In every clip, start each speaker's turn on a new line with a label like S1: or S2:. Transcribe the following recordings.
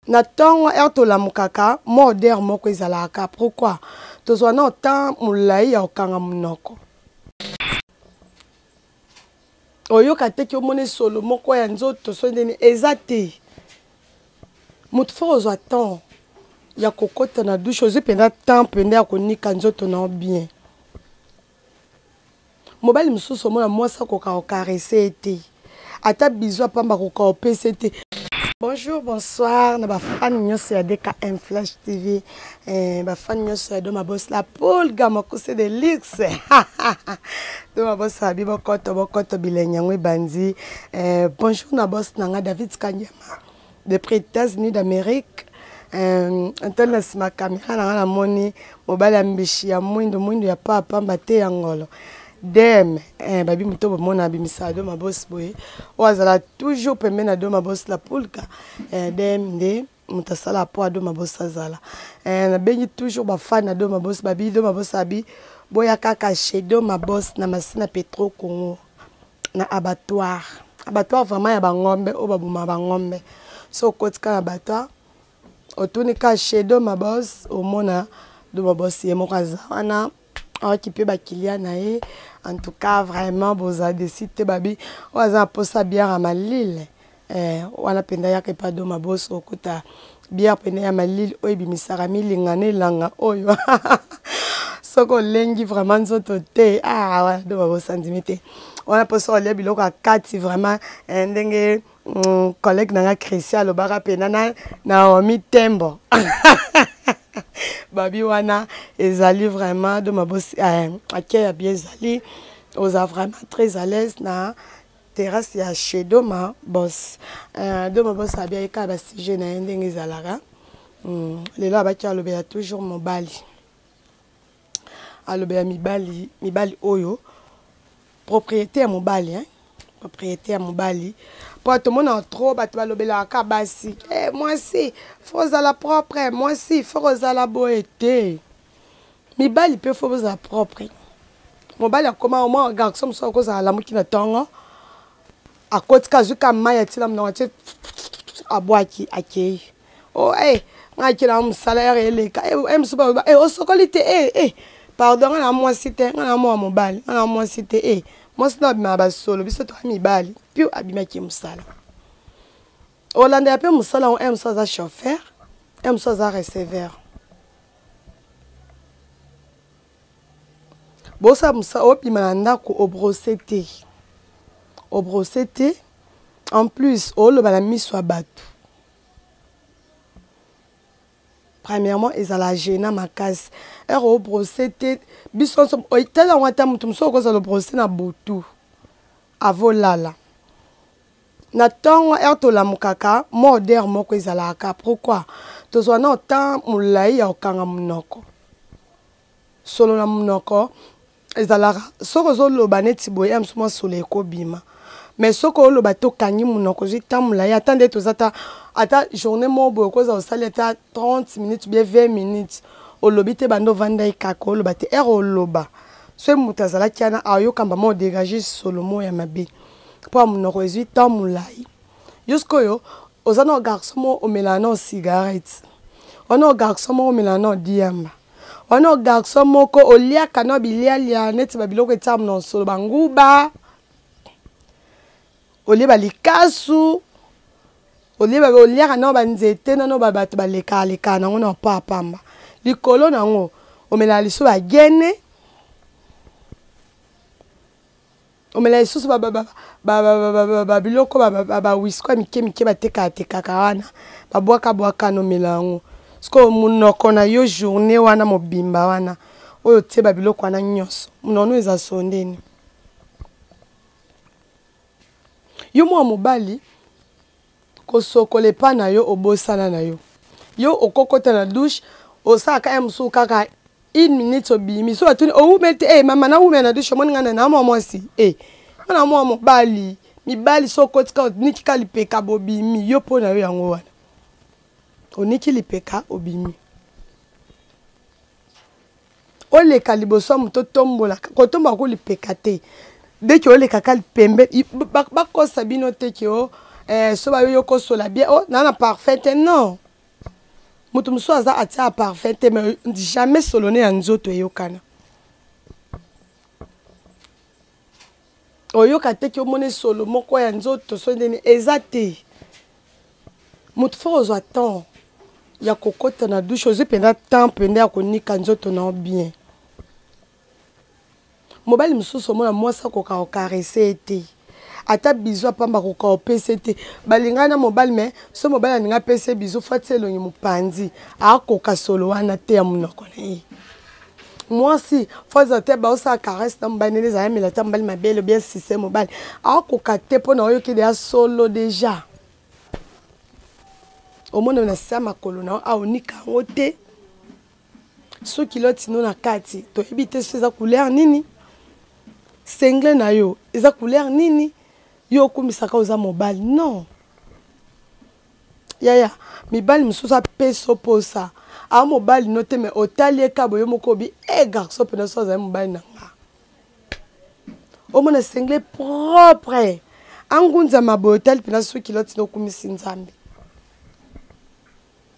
S1: Na tongo ertola mukaka moderne moko ezalaka. Pourquoi? Tozwa na temps mulai ya okanga munoko. Oyoka te ki omone solo moko ya nzoto so ndeni ezate. Mutu fo ozwa temps ya kokota na douche ozi penda temps penda ya konika nzoto na bien. Mobali mususu omona mwasa koka okarese ete. Ata bisou apamba koka opese ete. Bonjour, bonsoir, na ba fan nyonso ya DKM Flash TV. Ba fan nyonso ya Doma Boss la poule gama kose de luxe. Doma Boss abi bokoto bilenyango bandi. Bonjour na boss nanga David Kanyama depuis États-Unis d'Amérique. Antona sima caméra na moni mobali ambishi ya mwindo ya papa mbate ya ngolo. Dem babi muto bomona bimisa Doma Boss boye ozala toujours pembe na Doma Boss la poulka dem de mutasala po Doma Boss azala na bengi toujours ba fan na Doma Boss babi Doma Boss abi boya kaka chez Doma Boss na masina Petro Congo na abattoir vraiment ya bangombe o babuma bangombe so kotika na abattoir otunika chez Doma Boss omona Doma Boss ye mokaza wana qui peut bakilia nae en tout cas vraiment boza décidé babi oza posa bière à Malile wana penda yake pa Doma Boss okuta bière penda ya Malile oyebi misara milingane langa oyo soko lengi vraiment nzoto te wana Doma Boss sandimite wana posa olia biloko akati vraiment ndenge collègue nanga Christian lobaka pena na omi tembo babi wana ezali vraiment Doma Boss akaya bien ezali oza vraiment très à l'aise na terrasse ya chez Doma Boss. Doma Boss abia eka ba sujet na ndenge ezalaka lelo abaki alobe ya toujours mobali alobe ya mibali oyo propriété ya mobali propriété ya mobali. Pour tout le monde trop, tu vas le la cabasi. Moi si, faut la propre. Moi si, faut la boété. Mi bali peut faut la propre. Mon bali a comment au moins garçon soit cause à la mouki na tongo. À côté kazuka maya tila mnonte à boaki akei. Oh nga kila mu salaire ele ka suba o sokolite pardon na moi cité na moi mon bali na moi cité moi c'est pas solo biso to mi bali puis abima ki musala Hollande appelle musala on aime ça chauffeur aime ça receveur bosa musa opima ndako obrosete en plus o lo bala miso abatu premièrement ils ala gêna makasi ero brosete biso so tela wata mutu so ko le brosete na butu avolala na tongo ertola mukaka moderne moko ezalaka. Pourquoi? Tozwa na temps mulai ya okanga munoko solo na munoko ezalaka soko zo loba neti boye amsuma solo ekobima mais soko loba to kangi munoko zita mulai attendez tozata ata journée mo boye koza osali ata 30 minutes bien 20 minutes olobite bando vanda ikako loba te loba so mutazala kiana ayokamba mo dégager solo mo ya mabe po munoko ezita mulai jusqu'o yo ozana garçon mo omelana cigarette ono garçon mo omelana diamba ono garçon mo ko olia kana bilia net babiloko etam non solo banguba oliba likasu olia kana banzete nano babatu baleka na ngona papa likolo nango omela liso bagene omela liso ba biloko ba wisko mike bateka wana babwaka no melango sko munoko na yo journée wana mobimba wana oyo te ba biloko wana nyonso munono eza sondeni yo mo mobali kosokole pa na yo obosana na yo okokota na douche osaka emsu kaka 1 minute obimi so atuni mete mama na ume na douche moni ngana na mama si na mama mobali mibali so kotika niki kalipeka bobimi yo po na yo yango wana oniki lipeka obimi oleka liboso muto tombola kotomba ko lipeka te dès que oleka kali pembe bakosa bino te ke so ba yo kosola bien nana parfaite non moto mosusu aza atia parfait te mais jamais solone ya nzoto eyokana oyoka te ki omone solo moko ya nzoto so ndeni eza te moto fo ozwa temps ya kokota na douche ozwi mpenza temps mpenda ya konika nzoto na bien mobali mosusu omona mwasi akoka kokarese ete ata bizu apamba koka opesa ete balingana na mobali me so mobali aninga apesa bizu fo atia elongi mopanzi akoka solo wana te ya monoko na ye mwasi fo aza te baosala karese na mobali nene ezala mela ta mobali mabele bien sise mobali akoka te mpo na oyokeli ya solo deja omona na sa makolo na aonika yango te soki lotino na kati toyebi te so eza couleur nini sengle na yo eza couleur nini yo okumisaka oza mobali non yaya mibali mosusu apesa oposa a mobali no te me otali eka boyo moko obi garçon mpena so azali mobali na nga omona sengle propre angunzama boyo otali mpena soki lotino okumisi nzambe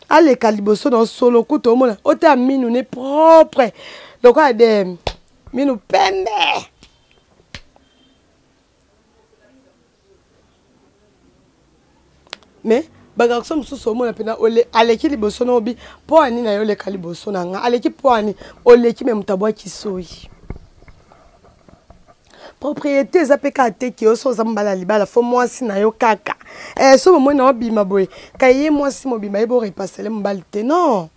S1: aleka liboso na solo kuta omona ota minu ne propre lokola de minu pembe mais bagarçon mosusu omona mpena aleki liboso na obi mpo ani na yo oleka liboso na nga aleki mpo ani oleki me moto abwaki soyi propriété eza mpe kaka te ki yo so oza mobala libala fo mwasi na yo kaka so bomoi na obima boye ka ye mwasi mobima ye borepasele mobali te non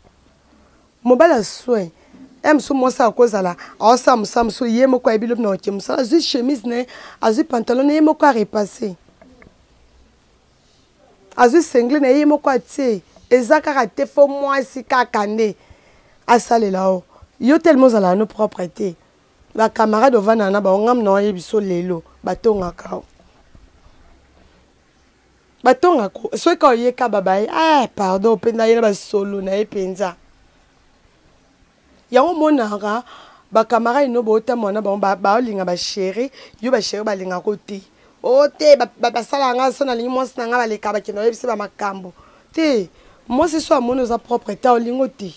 S1: mobali aswe mosu mwasi akozala aosala mosala mosu ye moko ayebi lobi na oke mosala azwi chemise na ye azwi pantalon na ye moko arepase azwi sengle na ye moko atie eza kaka te fo mwasi kaka nde asalela o yo telema ozala no propre te bacamarade ovanda na baongam na oyebi so lelo batongaka batongaka soki oyeka babaye pardon openda ye na basolo na ye mpenza yango monaka bacamarade no baotambola na bango baolinga basheri yo basheri balingako te o te basala nga so nalingi mwasi na nga baleka bakende oyebisa bamakambo te mwasi so amoni oza propre te olingo te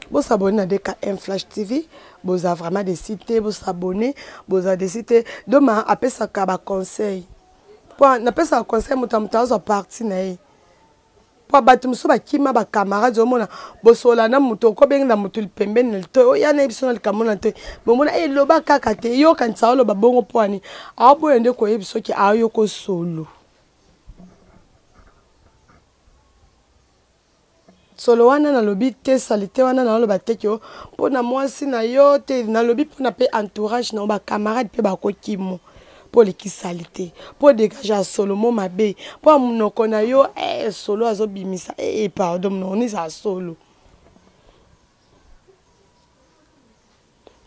S1: Vous abonnez à DKM Flash TV, vous avez vraiment décidé, vous abonnez, vous avez décidé. Demain, après ça, il y a conseil. Pour après ça, conseil, vous avez parti. Pour battre muso bakima ba camarades omona bosola na muto ko benga muto pembeni to ya na ebiso na kamona te bomona loba kaka te yo kanisa lo babongo poani abo ende ko ebiso ki ayo ko solo solo wana na lobi te salite wana na lo bateki o pona mwasi na yo te na lobi pona pe entourage na ba camarades pe ba ko kimo pour les qui salité pour dégager solo mo mabe pour monoko na yo solo azobimisa pardon non ni ça solo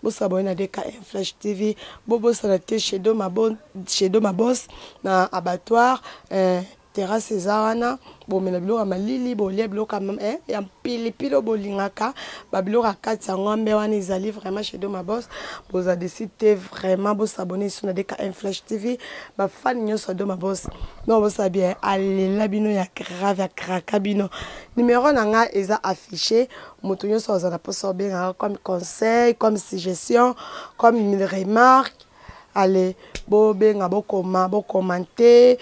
S1: vous abonnez à DKM Flash TV bobo salate chez do ma boss na abattoir terrasse ezana bo mena bilo malili bo lia bilo quand même ya pilipilo bolingaka ba bilo rakati ngombe wana ezali vraiment chez ma boss vous a décidé vraiment vous s'abonner sur DKM Flash TV ba fan nyoso de ma boss non vous savez bien allez la bino ya grave ya kraka bino numéro nanga eza affiché moto nyoso za poso bien comme conseil comme suggestion comme une remarque allez bo benga bo commenter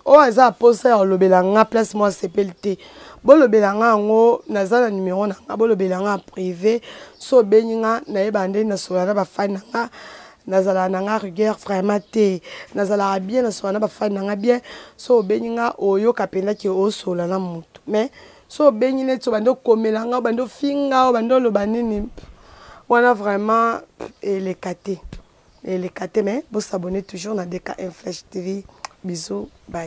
S1: oh eza posa ya lobela nga place moi CPLT bo lobela nga ngo nazana numéro na nga bo lobela nga privé so beninga na yebande na sola ba fan nga nazala na nga rigueur vraiment te nazala bien na sola ba fan nga bien so beninga oyo kapenda ki o sola na mutu mais so benine to bando komela nga bando finga bando lobanini wana vraiment les caté mais vous s'abonnez toujours na DKM Flash TV bisous bye.